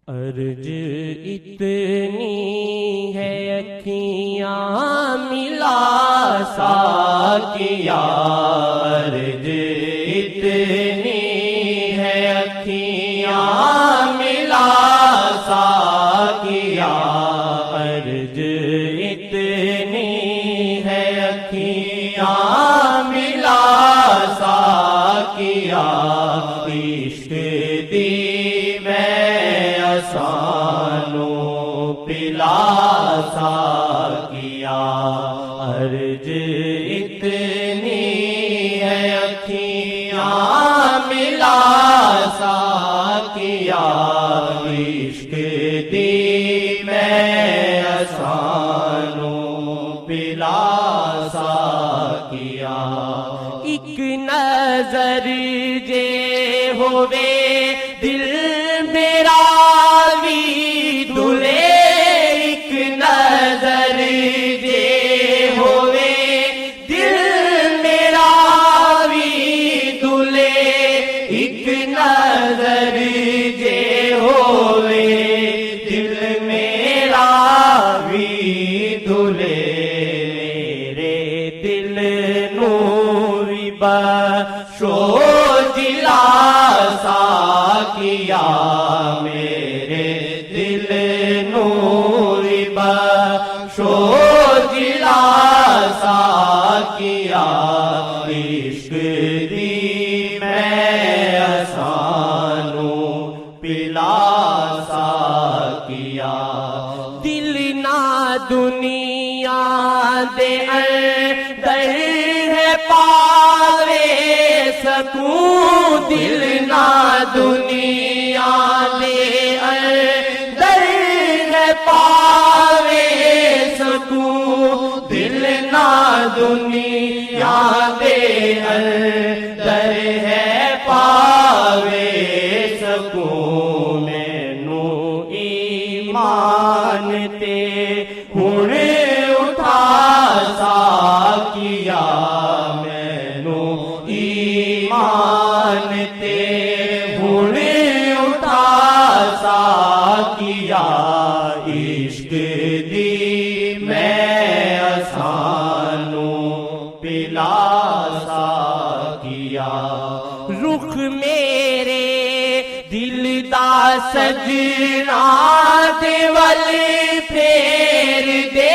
عرض اتنی ہے اکھیاں ملا ساکیا، عرض اتنی ہے اکھیاں ملا ساکیا، عرض اتنی ہے اکھیاں ملا ساکیا، عشق دی سانو پلا ساکیا، عرض اتنی ہے اکھیاں ملا ساکیا، عشق دی میں سانو پلا ساکیا، ایک نظر جے ہووے دل میرا بھی دلے، ایک نظر جے ہووے دل میرا بھی دلے، ایک نظر جے ہووے دل میرا بھی دلے، میرے دل نو بھی بخشو دلا ساکیا، میرے دل نور بخشو دلا ساکیا، عشق دی میں سانو پلا ساکیا، دل نہ دنیا دے اندر ہے پاوے سکون، دل نہ دنیا دے اندر ہے پاوے سکون، دل نہ دنیا دے اندر ہے پاوے سکون، مینو ایمان تے ہن اٹھا ساکیا، مینو ایمان تے ہن اٹھا ساکیا، عشق دی میں سانو پلا ساکیا، رخ میرے دل دا سجنا دے ول پھیر دے،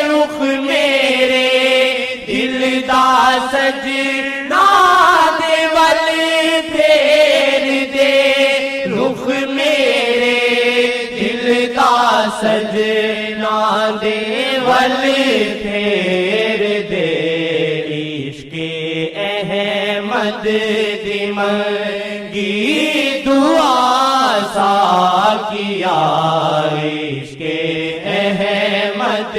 رخ میرے دل دا سجنا دے ول پھیر دے، رخ میرے دل دا سجنا دے ول پھیر دے، عشق احمد دی منگی دعا ساکیا، عشق احمد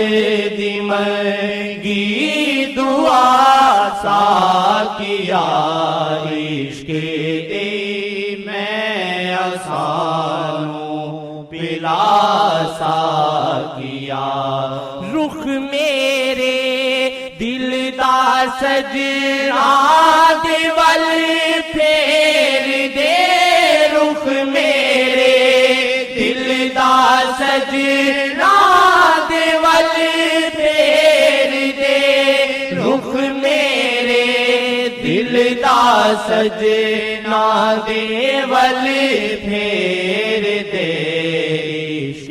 دی منگی دعا ساکیا، عشق دی میں سانو پلا ساکیا، رخ میرے دل دا سجنا دے ول پھیر دے، رخ میرے دل دا سجنا دے ول پھیر دے، رخ میرے دل دا سجنا دے ول پھیر دے، عشق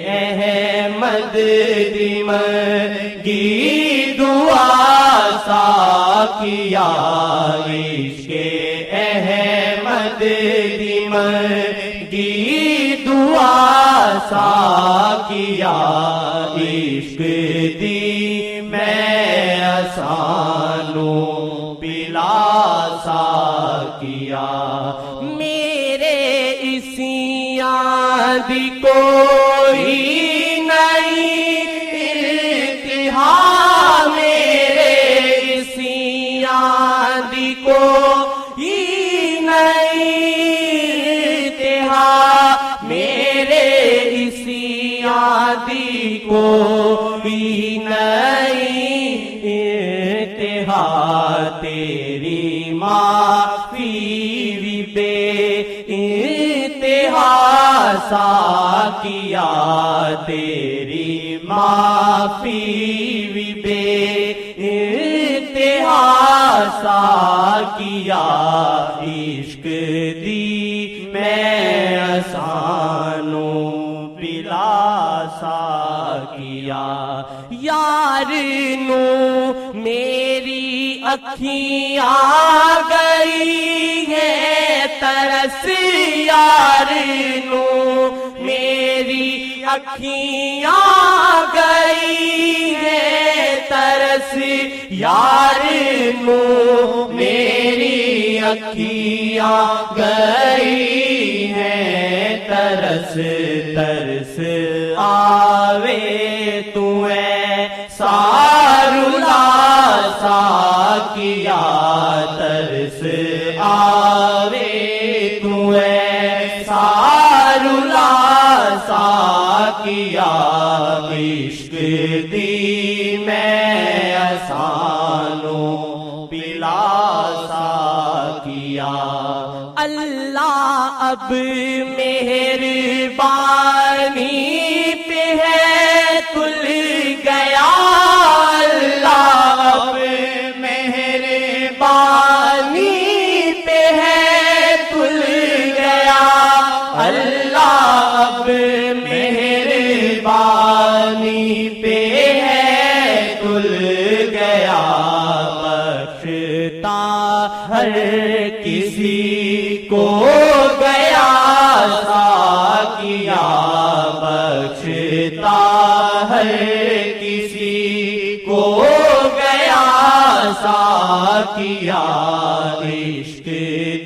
احمد دی منگی دعا ساکیا، عشق احمد دی منگی دعا ساکیا، عشق دی میں سانو پلا ساکیا، میرے اسیاں دی کوئی نہیں انتہا، میرے اسیاں دی کوئی نہیں انتہا، میرے اسیاں دی کوئی نہیں انتہا، تیری معافی بھی بے انتہا ساکیا تیری معافی بھی بے انتہا ساکیا عشق دی میں آسانوں پلا ساکیا یار نو میری اکھیاں گئی ہے ترس یار نو میری اکھیاں گئی ہے ترس یار نو میری اکھیاں گئی ہے ترس ترس آوے تو سارلا ساکیا ترس آوے تو سارلا ساکیا عشق دی میں آسانوں پلا ساکیا اللہ اب مہربانی پہ ہے تل گیا اللہ اب مہربانی پہ ہے تل گیا اللہ اب مہربانی پہ ہے تل گیا بخشتا ہر کسی کو گیا ساکیا بخشتا ہر کسی کو گیا ساکیا عشق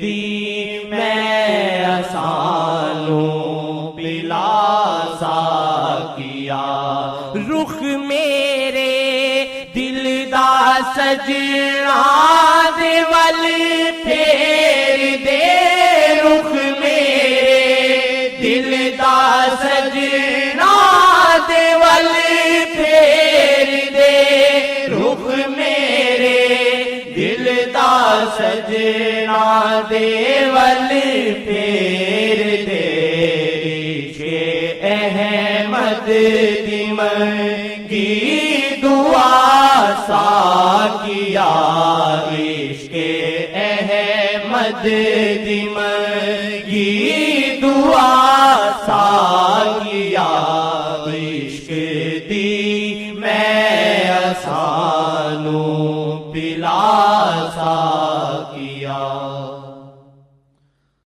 دی میں آسانوں پلا ساکیا رخ میرے دل دا سجنا دے ول پھیر دے رخ میرے دل دا سجنا دے ول پھیر دے رخ میرے دل دا سجنا دے ول پھیر دے عشق احمد دی منگی دعا ساکیا عشق احمد دی منگی